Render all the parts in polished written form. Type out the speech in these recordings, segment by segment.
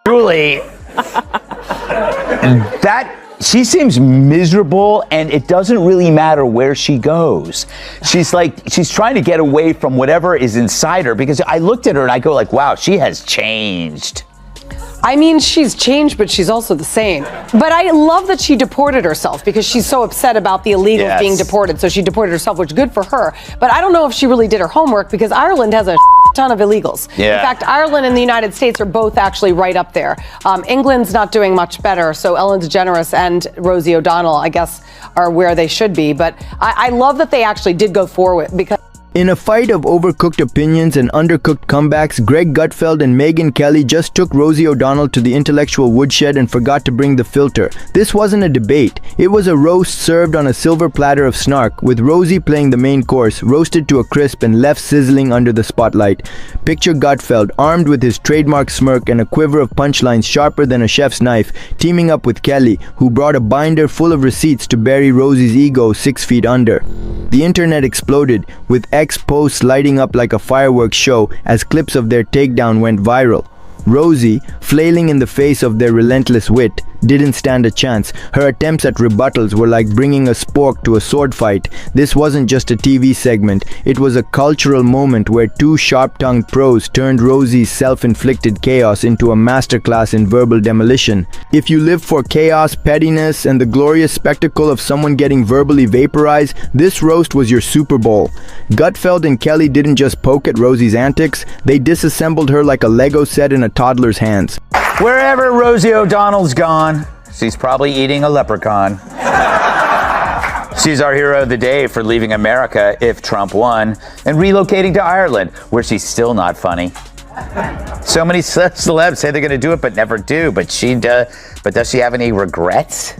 Truly, that she seems miserable, and it doesn't really matter where she goes. She's trying to get away from whatever is inside her, because I looked at her and I go like, wow, she has changed. I mean, she's changed, but she's also the same. But I love that she deported herself, because she's so upset about the illegals being deported. So she deported herself, which is good for her. But I don't know if she really did her homework, because Ireland has a ton of illegals. Yeah. In fact, Ireland and the United States are both actually right up there. England's not doing much better. So Ellen DeGeneres and Rosie O'Donnell, I guess, are where they should be. But I love that they actually did go forward, because in a fight of overcooked opinions and undercooked comebacks, Greg Gutfeld and Megyn Kelly just took Rosie O'Donnell to the intellectual woodshed and forgot to bring the filter. This wasn't a debate. It was a roast served on a silver platter of snark, with Rosie playing the main course, roasted to a crisp and left sizzling under the spotlight. Picture Gutfeld, armed with his trademark smirk and a quiver of punchlines sharper than a chef's knife, teaming up with Kelly, who brought a binder full of receipts to bury Rosie's ego 6 feet under. The internet exploded, with posts lighting up like a fireworks show as clips of their takedown went viral. Rosie, flailing in the face of their relentless wit, didn't stand a chance. Her attempts at rebuttals were like bringing a spork to a sword fight. This wasn't just a TV segment, it was a cultural moment where two sharp-tongued pros turned Rosie's self-inflicted chaos into a masterclass in verbal demolition. If you live for chaos, pettiness, and the glorious spectacle of someone getting verbally vaporized, this roast was your Super Bowl. Gutfeld and Kelly didn't just poke at Rosie's antics, they disassembled her like a Lego set in a toddler's hands. Wherever Rosie O'Donnell's gone, she's probably eating a leprechaun. She's our hero of the day for leaving America if Trump won and relocating to Ireland, where she's still not funny. So many celebs say they're going to do it but never do. But does she have any regrets?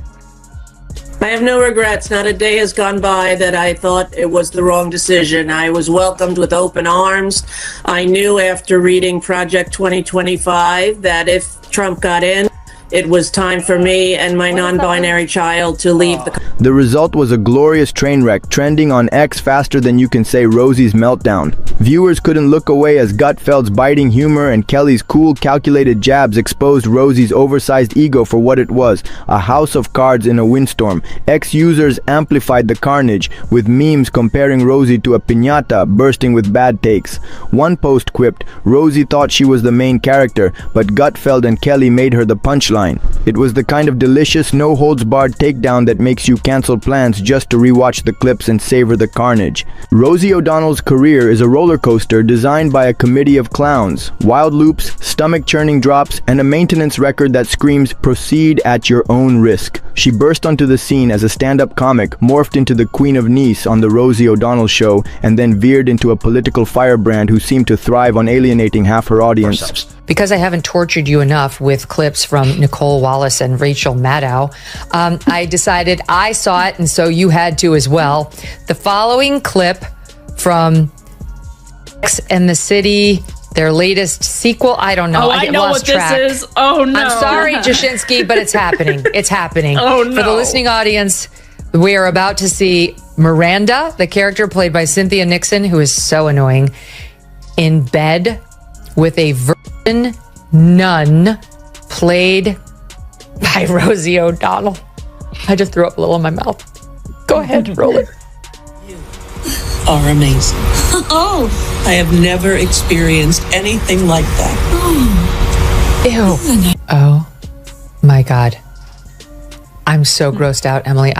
I have no regrets. Not a day has gone by that I thought it was the wrong decision. I was welcomed with open arms. I knew after reading Project 2025 that if Trump got in, it was time for me and my non-binary child to leave the country. The result was a glorious train wreck, trending on X faster than you can say Rosie's meltdown. Viewers couldn't look away as Gutfeld's biting humor and Kelly's cool, calculated jabs exposed Rosie's oversized ego for what it was, a house of cards in a windstorm. X users amplified the carnage, with memes comparing Rosie to a piñata bursting with bad takes. One post quipped, "Rosie thought she was the main character, but Gutfeld and Kelly made her the punchline." It was the kind of delicious, no-holds-barred takedown that makes you cancel plans just to rewatch the clips and savor the carnage. Rosie O'Donnell's career is a roller coaster designed by a committee of clowns. Wild loops, stomach-churning drops, and a maintenance record that screams, "Proceed at your own risk." She burst onto the scene as a stand-up comic, morphed into the Queen of Nice on the Rosie O'Donnell Show, and then veered into a political firebrand who seemed to thrive on alienating half her audience. Because I haven't tortured you enough with clips from Nicole Wallace and Rachel Maddow, I decided I saw it, and so you had to as well. The following clip from Sex and the City, their latest sequel. I don't know. Oh, I know what this is. Oh, no. I'm sorry, Jashinsky, but it's happening. It's happening. Oh, no. For the listening audience, we are about to see Miranda, the character played by Cynthia Nixon, who is so annoying, in bed with a virgin nun played by Rosie O'Donnell. I just threw up a little in my mouth. Go ahead, roll it. Are amazing. Oh. I have never experienced anything like that. Ew. Oh my God. I'm so grossed out, Emily.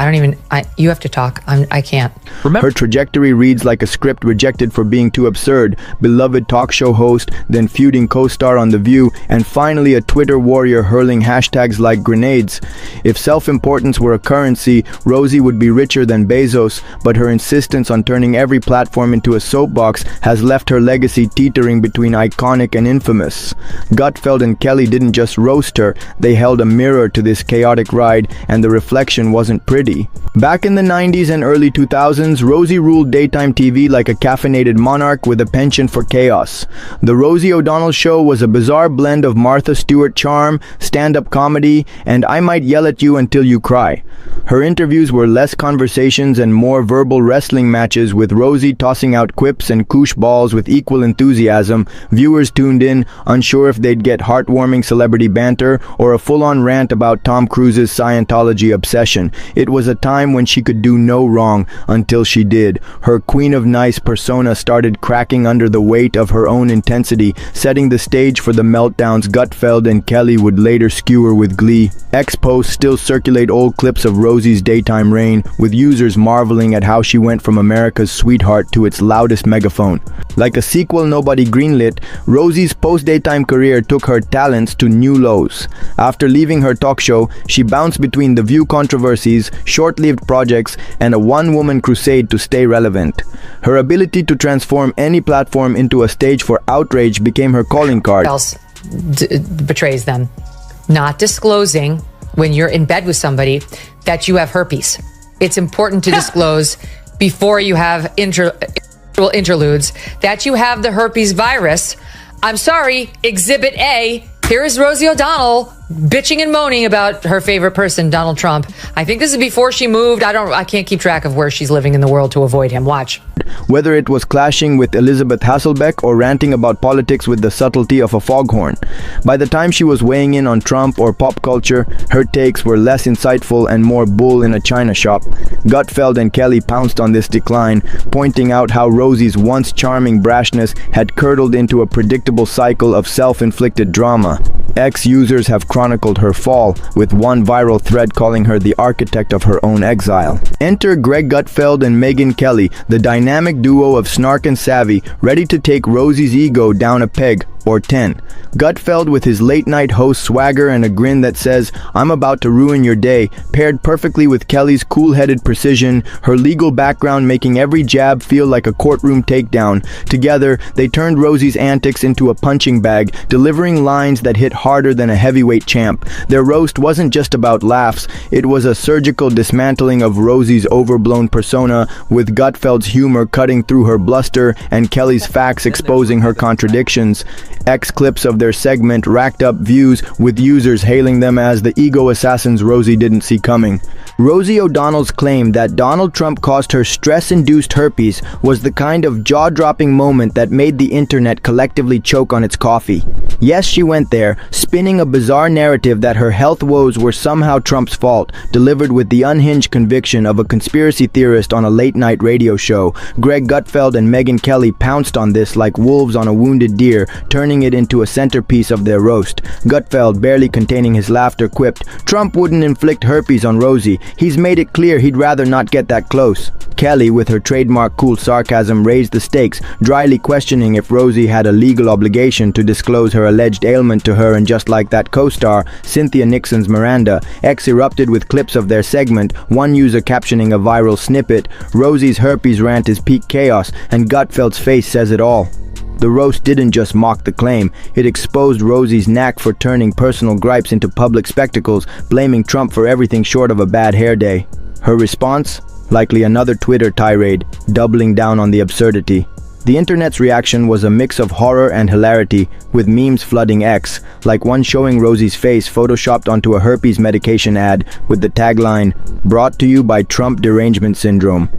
You have to talk. I can't. Her trajectory reads like a script rejected for being too absurd. Beloved talk show host, then feuding co-star on The View, and finally a Twitter warrior hurling hashtags like grenades. If self-importance were a currency, Rosie would be richer than Bezos, but her insistence on turning every platform into a soapbox has left her legacy teetering between iconic and infamous. Gutfeld and Kelly didn't just roast her, they held a mirror to this chaotic ride, and and the reflection wasn't pretty. Back in the 90s and early 2000s, Rosie ruled daytime TV like a caffeinated monarch with a penchant for chaos. The Rosie O'Donnell Show was a bizarre blend of Martha Stewart charm, stand-up comedy, and I might yell at you until you cry. Her interviews were less conversations and more verbal wrestling matches, with Rosie tossing out quips and koosh balls with equal enthusiasm. Viewers tuned in, unsure if they'd get heartwarming celebrity banter or a full-on rant about Tom Cruise's Scientology obsession. It was a time when she could do no wrong until she did. Her Queen of Nice persona started cracking under the weight of her own intensity, setting the stage for the meltdowns Gutfeld and Kelly would later skewer with glee. X-posts still circulate old clips of Rosie's daytime reign, with users marveling at how she went from America's sweetheart to its loudest megaphone. Like a sequel nobody greenlit, Rosie's post-daytime career took her talents to new lows. After leaving her talk show, she bounced between The View controversies, short-lived projects, and a one-woman crusade to stay relevant. Her ability to transform any platform into a stage for outrage became her calling card. Else betrays them. Not disclosing when you're in bed with somebody that you have herpes. It's important to disclose before you have interludes that you have the herpes virus. I'm sorry, Exhibit A. Here is Rosie O'Donnell bitching and moaning about her favorite person, Donald Trump. I think this is before she moved. I can't keep track of where she's living in the world to avoid him. Watch. Whether it was clashing with Elizabeth Hasselbeck or ranting about politics with the subtlety of a foghorn. By the time she was weighing in on Trump or pop culture, her takes were less insightful and more bull in a china shop. Gutfeld and Kelly pounced on this decline, pointing out how Rosie's once charming brashness had curdled into a predictable cycle of self-inflicted drama. Ex-users have chronicled her fall, with one viral thread calling her the architect of her own exile. Enter Greg Gutfeld and Megyn Kelly, the dynamic duo of snark and savvy, ready to take Rosie's ego down a peg or 10. Gutfeld, with his late-night host swagger and a grin that says, "I'm about to ruin your day," paired perfectly with Kelly's cool-headed precision, her legal background making every jab feel like a courtroom takedown. Together, they turned Rosie's antics into a punching bag, delivering lines that hit harder than a heavyweight champ. Their roast wasn't just about laughs, it was a surgical dismantling of Rosie's overblown persona, with Gutfeld's humor cutting through her bluster and Kelly's facts exposing her contradictions. X clips of their segment racked up views, with users hailing them as the ego assassins Rosie didn't see coming. Rosie O'Donnell's claim that Donald Trump caused her stress-induced herpes was the kind of jaw-dropping moment that made the internet collectively choke on its coffee. Yes, she went there, spinning a bizarre narrative that her health woes were somehow Trump's fault, delivered with the unhinged conviction of a conspiracy theorist on a late-night radio show. Greg Gutfeld and Megyn Kelly pounced on this like wolves on a wounded deer, turning it into a centerpiece of their roast. Gutfeld, barely containing his laughter, quipped, "Trump wouldn't inflict herpes on Rosie. He's made it clear he'd rather not get that close." Kelly, with her trademark cool sarcasm, raised the stakes, dryly questioning if Rosie had a legal obligation to disclose her alleged ailment to her, and just like that co-star, Cynthia Nixon's Miranda, X erupted with clips of their segment, one user captioning a viral snippet, "Rosie's herpes rant is peak chaos, and Gutfeld's face says it all." The roast didn't just mock the claim, it exposed Rosie's knack for turning personal gripes into public spectacles, blaming Trump for everything short of a bad hair day. Her response? Likely another Twitter tirade, doubling down on the absurdity. The internet's reaction was a mix of horror and hilarity, with memes flooding X, like one showing Rosie's face photoshopped onto a herpes medication ad with the tagline, "Brought to you by Trump derangement syndrome."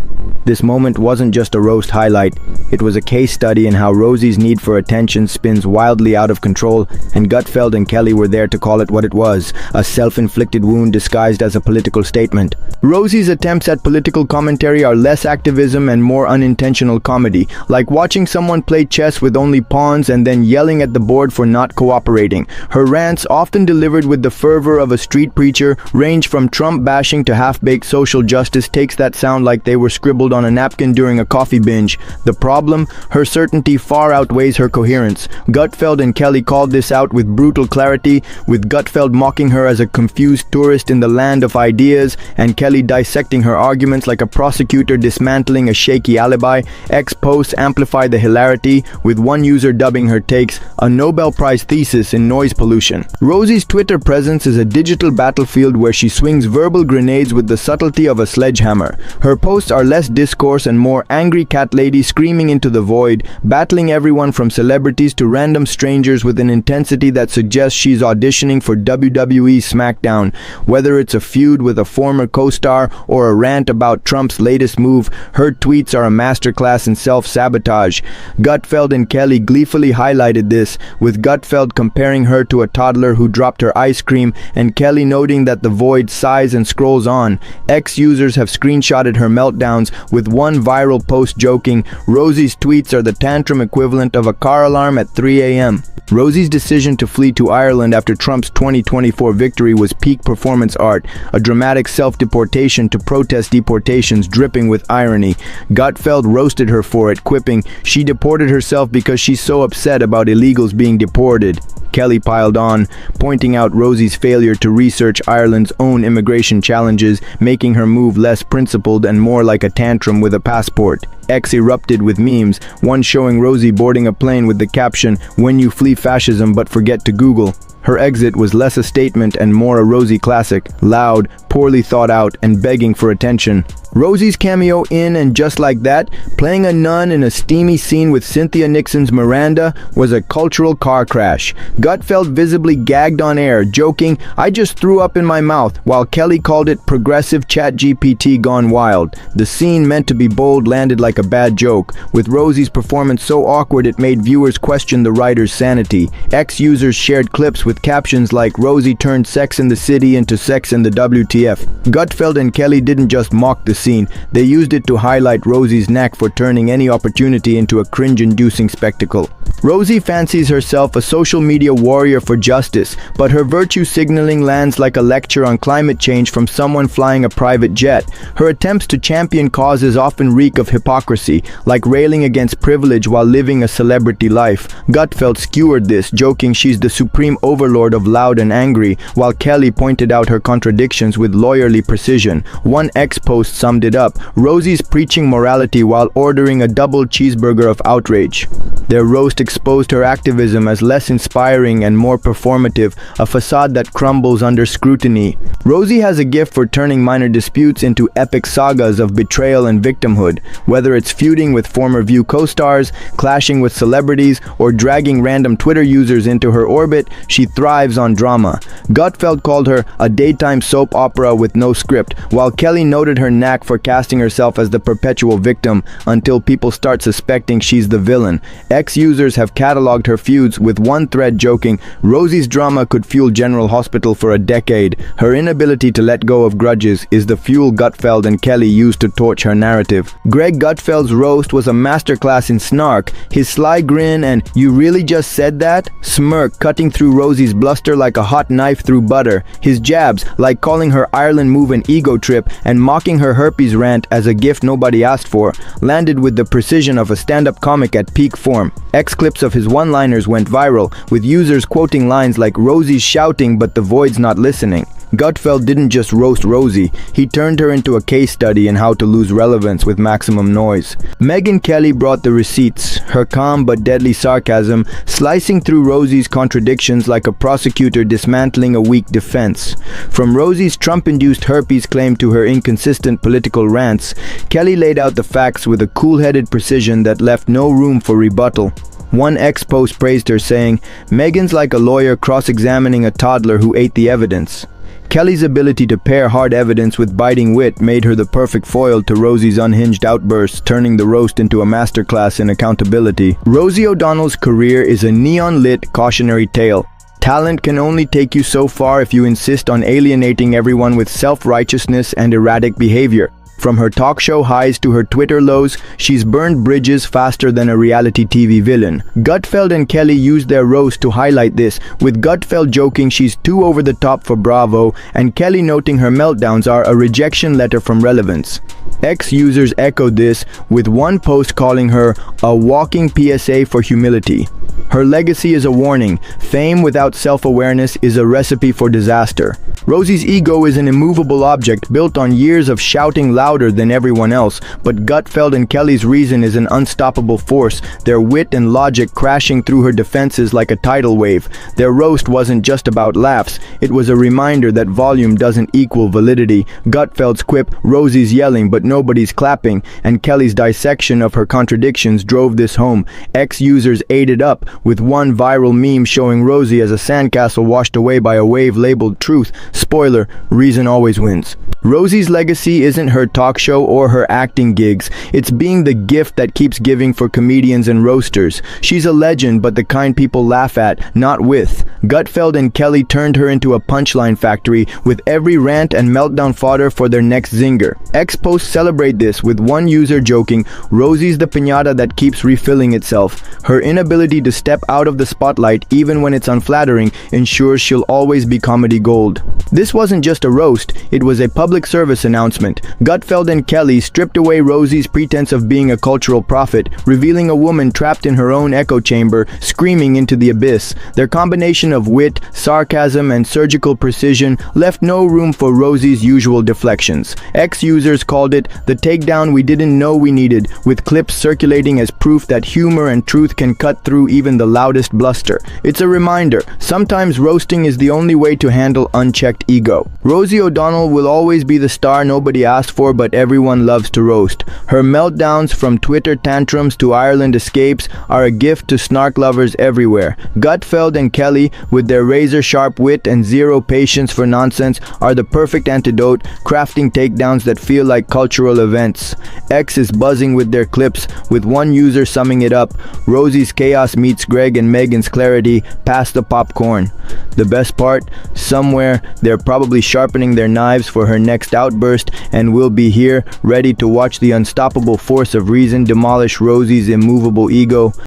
This moment wasn't just a roast highlight, it was a case study in how Rosie's need for attention spins wildly out of control, and Gutfeld and Kelly were there to call it what it was, a self-inflicted wound disguised as a political statement. Rosie's attempts at political commentary are less activism and more unintentional comedy, like watching someone play chess with only pawns and then yelling at the board for not cooperating. Her rants, often delivered with the fervor of a street preacher, range from Trump bashing to half-baked social justice takes that sound like they were scribbled scribbled on a napkin during a coffee binge. The problem? Her certainty far outweighs her coherence. Gutfeld and Kelly called this out with brutal clarity, with Gutfeld mocking her as a confused tourist in the land of ideas, and Kelly dissecting her arguments like a prosecutor dismantling a shaky alibi. X posts amplified the hilarity, with one user dubbing her takes a Nobel Prize thesis in noise pollution. Rosie's Twitter presence is a digital battlefield where she swings verbal grenades with the subtlety of a sledgehammer. Her posts are less discourse and more angry cat lady screaming into the void, battling everyone from celebrities to random strangers with an intensity that suggests she's auditioning for WWE SmackDown. Whether it's a feud with a former co-star or a rant about Trump's latest move, her tweets are a masterclass in self-sabotage. Gutfeld and Kelly gleefully highlighted this, with Gutfeld comparing her to a toddler who dropped her ice cream, and Kelly noting that the void sighs and scrolls on. X-users have screenshotted her meltdowns, with one viral post joking, "Rosie's tweets are the tantrum equivalent of a car alarm at 3 a.m." Rosie's decision to flee to Ireland after Trump's 2024 victory was peak performance art, a dramatic self-deportation to protest deportations dripping with irony. Gutfeld roasted her for it, quipping, "She deported herself because she's so upset about illegals being deported." Kelly piled on, pointing out Rosie's failure to research Ireland's own immigration challenges, making her move less principled and more like a tantrum with a passport. X erupted with memes, one showing Rosie boarding a plane with the caption, "When you flee fascism but forget to Google." Her exit was less a statement and more a Rosie classic, loud, poorly thought out, and begging for attention. Rosie's cameo in And Just Like That, playing a nun in a steamy scene with Cynthia Nixon's Miranda, was a cultural car crash. Gutfeld visibly gagged on air, joking, "I just threw up in my mouth," while Kelly called it progressive ChatGPT gone wild. The scene, meant to be bold, landed like a bad joke, with Rosie's performance so awkward it made viewers question the writer's sanity. X-users shared clips with captions like, "Rosie turned Sex in the City into Sex in the WTF." Gutfeld and Kelly didn't just mock the scene, they used it to highlight Rosie's knack for turning any opportunity into a cringe-inducing spectacle. Rosie fancies herself a social media warrior for justice, but her virtue signaling lands like a lecture on climate change from someone flying a private jet. Her attempts to champion causes often reek of hypocrisy, like railing against privilege while living a celebrity life. Gutfeld skewered this, joking she's the supreme overlord of loud and angry, while Kelly pointed out her contradictions with lawyerly precision. One X-post summed it up, "Rosie's preaching morality while ordering a double cheeseburger of outrage." Their roast exposed her activism as less inspiring and more performative, a facade that crumbles under scrutiny. Rosie has a gift for turning minor disputes into epic sagas of betrayal and victimhood. Whether it's feuding with former View co-stars, clashing with celebrities, or dragging random Twitter users into her orbit, she thrives on drama. Gutfeld called her a daytime soap opera with no script, while Kelly noted her knack for casting herself as the perpetual victim until people start suspecting she's the villain. X-users have cataloged her feuds, with one thread joking, "Rosie's drama could fuel General Hospital for a decade. Her inability to let go of grudges is the fuel Gutfeld and Kelly used to torch her narrative." Greg Gutfeld's roast was a masterclass in snark, his sly grin and "you really just said that?" smirk cutting through Rosie's bluster like a hot knife through butter, his jabs, like calling her Ireland move an ego trip and mocking her herpes rant as a gift nobody asked for, landed with the precision of a stand-up comic at peak form. X-clips of his one-liners went viral, with users quoting lines like, "Rosie's shouting but the void's not listening." Gutfeld didn't just roast Rosie, he turned her into a case study in how to lose relevance with maximum noise. Megyn Kelly brought the receipts, her calm but deadly sarcasm slicing through Rosie's contradictions like a prosecutor dismantling a weak defense. From Rosie's Trump-induced herpes claim to her inconsistent political rants, Kelly laid out the facts with a cool-headed precision that left no room for rebuttal. One X-post praised her, saying, "Megyn's like a lawyer cross-examining a toddler who ate the evidence." Kelly's ability to pair hard evidence with biting wit made her the perfect foil to Rosie's unhinged outbursts, turning the roast into a masterclass in accountability. Rosie O'Donnell's career is a neon-lit cautionary tale. Talent can only take you so far if you insist on alienating everyone with self-righteousness and erratic behavior. From her talk show highs to her Twitter lows, she's burned bridges faster than a reality TV villain. Gutfeld and Kelly used their roast to highlight this, with Gutfeld joking she's too over the top for Bravo, and Kelly noting her meltdowns are a rejection letter from relevance. Ex-users echoed this, with one post calling her a walking PSA for humility. Her legacy is a warning. Fame without self-awareness is a recipe for disaster. Rosie's ego is an immovable object built on years of shouting louder than everyone else, but Gutfeld and Kelly's reason is an unstoppable force, their wit and logic crashing through her defenses like a tidal wave. Their roast wasn't just about laughs, it was a reminder that volume doesn't equal validity. Gutfeld's quip, "Rosie's yelling but nobody's clapping," and Kelly's dissection of her contradictions drove this home. Ex-users ate it up, with one viral meme showing Rosie as a sandcastle washed away by a wave labeled truth. Spoiler, reason always wins. Rosie's legacy isn't her talk show or her acting gigs. It's being the gift that keeps giving for comedians and roasters. She's a legend, but the kind people laugh at, not with. Gutfeld and Kelly turned her into a punchline factory, with every rant and meltdown fodder for their next zinger. Ex-posts celebrate this, with one user joking, "Rosie's the piñata that keeps refilling itself. Her inability to step out of the spotlight, even when it's unflattering, ensures she'll always be comedy gold." This wasn't just a roast, it was a public service announcement. Gutfeld and Kelly stripped away Rosie's pretense of being a cultural prophet, revealing a woman trapped in her own echo chamber, screaming into the abyss. Their combination of wit, sarcasm, and surgical precision left no room for Rosie's usual deflections. Ex-users called it the takedown we didn't know we needed, with clips circulating as proof that humor and truth can cut through even the loudest bluster. It's a reminder, sometimes roasting is the only way to handle unchecked ego. Rosie O'Donnell will always be the star nobody asked for but everyone loves to roast. Her meltdowns, from Twitter tantrums to Ireland escapes, are a gift to snark lovers everywhere. Gutfeld and Kelly, with their razor-sharp wit and zero patience for nonsense, are the perfect antidote, crafting takedowns that feel like cultural events. X is buzzing with their clips, with one user summing it up, "Rosie's chaos meets Greg and Megyn's clarity, pass the popcorn." The best part? Somewhere, they're probably sharpening their knives for her next outburst, and we'll be here, ready to watch the unstoppable force of reason demolish Rosie's immovable ego.